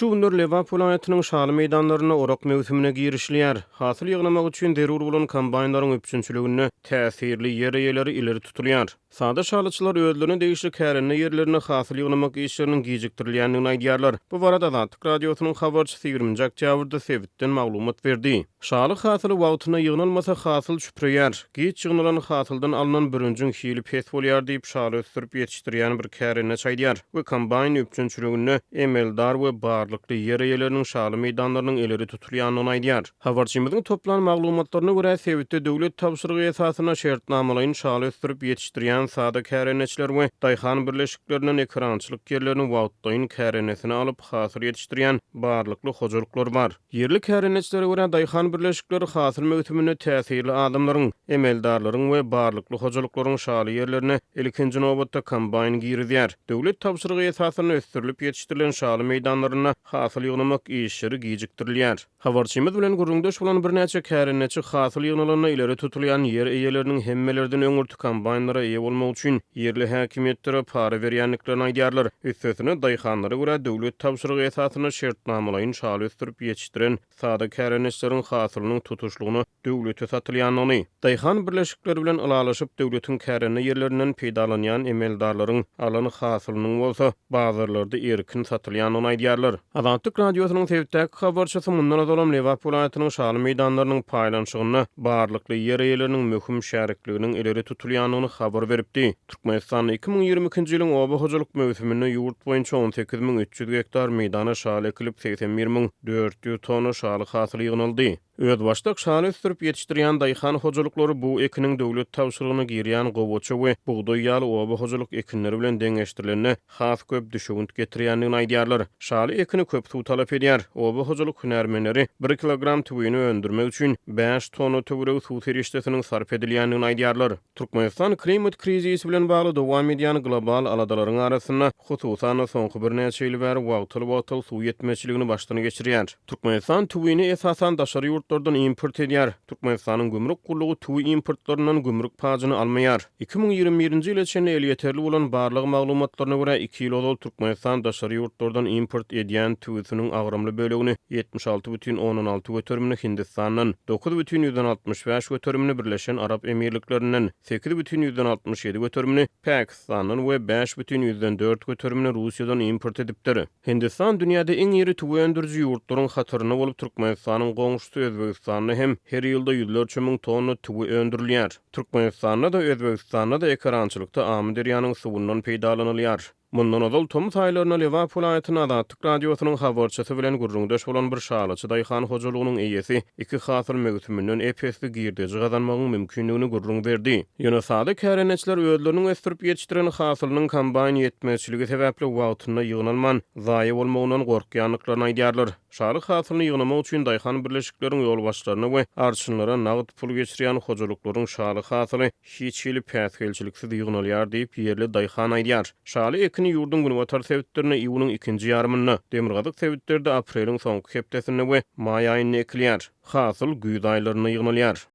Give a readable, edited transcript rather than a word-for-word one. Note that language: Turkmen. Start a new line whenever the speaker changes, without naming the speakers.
Şu günler Liverpool aýatynyň şaly meýdanlaryna orak mewsümine girişliýär. Hasyl ýygnamak üçin derur bolan kombaýnlaryň üpçünçiligini täsirli ýer eýeleri ileri tutulýar. Sada şalyçylar özlerine degişli kärenne ýerlerine hasyl ýygnamak işleriniň gijikdirilýändigini aýdýarlar. Bu barada Azatlyk radiosynyň habarçysy 20 oktýabrda Sebitden maglumat berdi. Şaly hasyly wagtyna ýygnalmasa hasyl çüpürýär. Giç ýygnalan hasyldan alynan birinciň hili pes bolýar diýip şaly ösdürip ýetişdirýän bir kärenne çaýdýar. We kombaýn üpçünçiligini emeldar we barlykly ýer eýeleriniň şaly meýdanlarynyň eleri tutulýanyny aýdýar. Habarçymyzyň toplan maglumatlaryna görä Sebitde döwlet tapşyrygy esasyna şertnamalaryň şaly ösdürip ýetişdirýän sada kärenneçiler we daýhan birleşiklerinden ekrançylyk ýerlerini wagtdaýyn kärennesini alyp hasyl ýetişdirýän barlykly hojalyklar bar. Ýerli kärenneçilere görä daýhan birleşikleri hasyl mewsümine täsirli adamlaryň, emeldarlaryň we barlykly hojalyklaryň şaly ýerlerine ilkinji nowbatda kombaýn girizýär. Döwlet tapşyrygy esasyna ösdürilip ýetişdirilen şaly meýdanlaryna hasyl ýygnamak işleri gijikdirilýär. Habarçymyz bilen gurrundaş bolan bir näçe kärenneçi hasyl ýygnalaryna ileri tutulýan ýer eýeleriniň hemmelerden öňürtü kombaýnlara eýe bolmak üçin ýerli häkimetlere para berýänliklerini aýdýarlar. Üstesine daýhanlara görä döwlet tapşyrygy esasyna şertnamalaryň şaly ösdürip ýetişdiren sada kärenneçleriň hasylynyň tutuşlugyny döwlete satylýanyny, daýhan birleşikleri bilen alalaşyp döwletiň kärenne ýerlerinden peýdalanýan emeldarlaryň alan hasylynyň bolsa bazarlarda erkin satylýanyny aýdýarlar. Azatlyk radiosynyň Sebitdäki habarçysy mundan azalam Liverpool aýatynyň şaly meýdanlarynyň paýlanşygyny barlykly ýer eýeleriniň möhüm şäherlikliginiň ileri tutulýanyny habar beripdi. Türkmenistan 2022-nji ýylyň oba hojalyk mewsüminde ýurt boýunça 18300 hektar meýdana şaly ekilip 81400 tonna şaly hasyl ýygnaldy. Özbaşdak şaly ösdürip ýetişdirýän daýhan hojalyklary bu ekiniň döwlet tapşyrygyny girýän gowaça we buğdoý ýaly oba hojalyk ekinleri bilen deňeşdirilenine has köp düşügünt getirýändigini aýdýarlar. Şaly ekini köp suw talap edýär. Oba hojalyk hünärmenleri 1 kilogram tüwüni öndürmek üçin 5 tonna tüwüreg suw serişdesiniň sarf edilýändigini aýdýarlar. Türkmenistan klimat krizisi bilen bagly dowam edýän global aladalaryň arasynda hususan soňky bir näçe ýyl bäri wagtyl suw ýetmeçiligini başdan geçirýär. Türkmenistan tüwüni esasan daşary ýurtlardan import edýär. Türkmenistanyň gümrük gullugy tüwü importlarynyň gümrük paýyny almaýar. 2021-nji ýyla çenli el ýeterli bolan barlyk maglumatlaryna görä 2 ýyl ol Türkmenistan daşary ýurtlardan import edýän tüwüsiniň agrymly bölegini 76,16 götürümini Hindistandan, 9,65 götürümini Birleşen Arap Emirliklerinden, 8,67 götürümini Pakistandan we 5,4 götürümini Russiýadan import edipdir. Hindistan dünýäde iň ýeri tüwü öndüriji ýurtlaryň hatyryna bolup Türkmenistanyň goňşusy Özbegistanyň hem her ýylda ýüzlerçe müň tonna tüwü öndürilýär. Türkmenistanda da Özbegistanda da ekrançylykda Amy derýanyň suwundan peýdalanylýar. Mundan azal Tomuz aýlaryna Liverpool aýatynyň Azatlyk radiosynyň habarçysy bilen gurrundaş bolan bir şalyçy daýhan hojalygynyň eýesi iki hasyl mewsüminden epesli girdeji gazanmagyň mümkinligini gurrun berdi. Ýöne sada kärenneçiler özleriniň ösdürip ýetişdiren hasylynyň kombaýn ýetmeçiligi sebäpli wagtyna ýygnalman zaýy bolmagynyň gorkýanlyklaryny aýdýarlar. Şaly hasylyny ýygnamak üçin daýhan birleşikleriň ýol başlaryna we arçynlara nagd pul geçirýän hojalyklaryň şaly hasyly hiç ýyly päsgelçiliksiz ýygnalýar diýip ýerli daýhan aýdýar. Şaly ýurdun günwatar sebitlerine iýunyň ikinji ýarymyna, demirgazyk sebitlerde apreliň soňky hepdesinde we maý aýyna ekilýär. Hasyl güýz aýlaryna ýygnalýar.